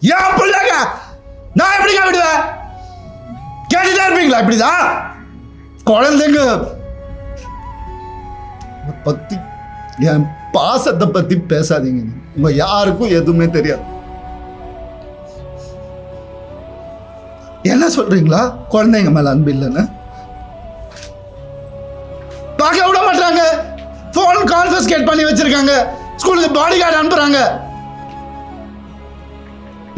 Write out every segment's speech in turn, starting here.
ஏன் பிள்ளைங்க நான் எப்படிங்க விடுவேன்? கேட்டுட்டே இருப்பீங்களா? இப்படிதான் குழந்தைங்க பத்தி என் பாசத்தை பத்தி பேசாதீங்க. உங்க யாருக்கும் எதுவுமே தெரியாது. என்ன சொல்றீங்களா? குழந்தைங்க மேல அன்பு இல்லைன்னு பார்க்க விட மாட்டாங்க. போன் கான்ஃபிஸ்கேட் பண்ணி வச்சிருக்காங்க. ஸ்கூலுக்கு பாடி கார்டு அனுப்புறாங்க.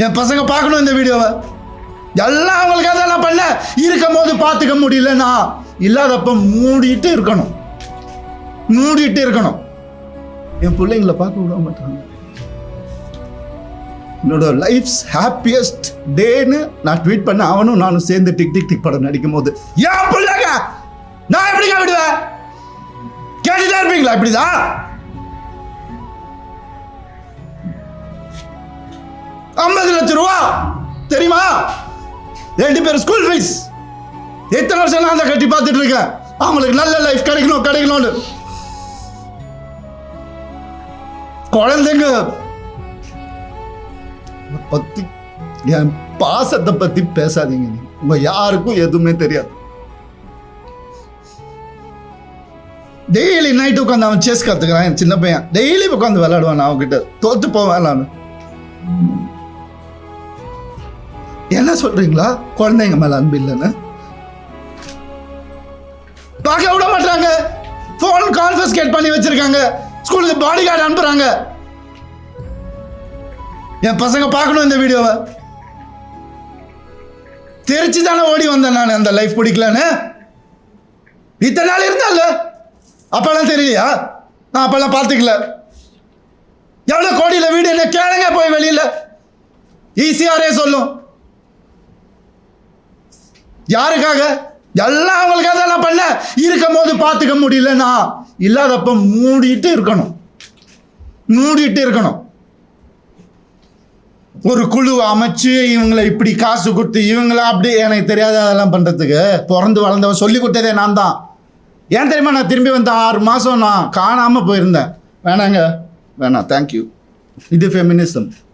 என் பசங்க பார்க்கணும் இந்த வீடியோவை. எல்லாம் அவங்களுக்காக தான் நான் பண்ண. இருக்கும் போது பார்த்துக்க முடியலன்னா இல்லாதப்ப மூடிட்டு இருக்கணும். என் பிள்ளைங்களை பார்க்க விட மாட்டாங்க. என்னோட லைஃப்ஸ் ஹாப்பியஸ்ட் டேன்னு நான் ட்வீட் பண்ண அவனும் நானும் சேர்ந்து டிக் டிக் டிக் படம் நடிக்கும் போது ஏன் பிள்ளைங்க நான் எப்படிங்க விடுவேன்? கேட்டுட்டே இருப்பீங்களா? இப்படிதான் 50 லட்சம் ரூபா தெரியுமா? 2 பேர் ஸ்கூல் ஃபீஸ். எத்தனை வருஷம் நான் அதை கட்டி பார்த்துட்டு இருக்கேன். அவங்களுக்கு நல்ல லைஃப் கிடைக்கணும்னு. குழந்தைங்க பத்தி என் பாசத்தை பத்தி பேசாதீங்க. உங்க யாருக்கும் எதுவுமே தெரியாது. டெய்லி நைட்டு உட்காந்து அவன் செஸ் கத்துக்கிறான். என் சின்ன பையன் டெய்லி உட்காந்து விளையாடுவான். அவன்கிட்ட தோத்து போவேன். நான் என்ன சொல்றீங்களா? குழந்தைங்க மேல அன்பு இல்லைன்னு பார்க்க விட மாட்டாங்க. போன் கான்ஃபிஸ்கேட் பண்ணி வச்சிருக்காங்க. ஸ்கூலுக்கு பாடி கார்டு அனுப்புறாங்க. என் பசங்க பார்க்கணும் இந்த வீடியோவை. தெரிச்சு தானே ஓடி வந்தேன் நான். அந்த லைஃப் பிடிக்கலன்னு இத்தனை நாள் இருந்தால அப்பெல்லாம் தெரியலையா? நான் அப்பெல்லாம் பார்த்துக்கல. எவ்வளோ கோடியில் வீடு என்ன கேளுங்க போய் வெளியில. ஈஸியாரே சொல்லும். யாருக்காக? எல்லாம் அவங்களுக்காக தான் நான் பண்ண. இருக்கும் போது பார்த்துக்க முடியலன்னா இல்லாதப்ப மூடிட்டு இருக்கணும். ஒரு குழு அமைச்சு இவங்களை இப்படி காசு கொடுத்து இவங்கள அப்படி எனக்கு தெரியாத அதெல்லாம் பண்றதுக்கு பிறந்து வளர்ந்தவன் சொல்லி கொடுத்ததே நான் தான். ஏன் தெரியுமா? நான் திரும்பி வந்த 6 மாசம் நான் காணாம போயிருந்தேன். வேணாம், தேங்க்யூ. இது ஃபெமினிசம்.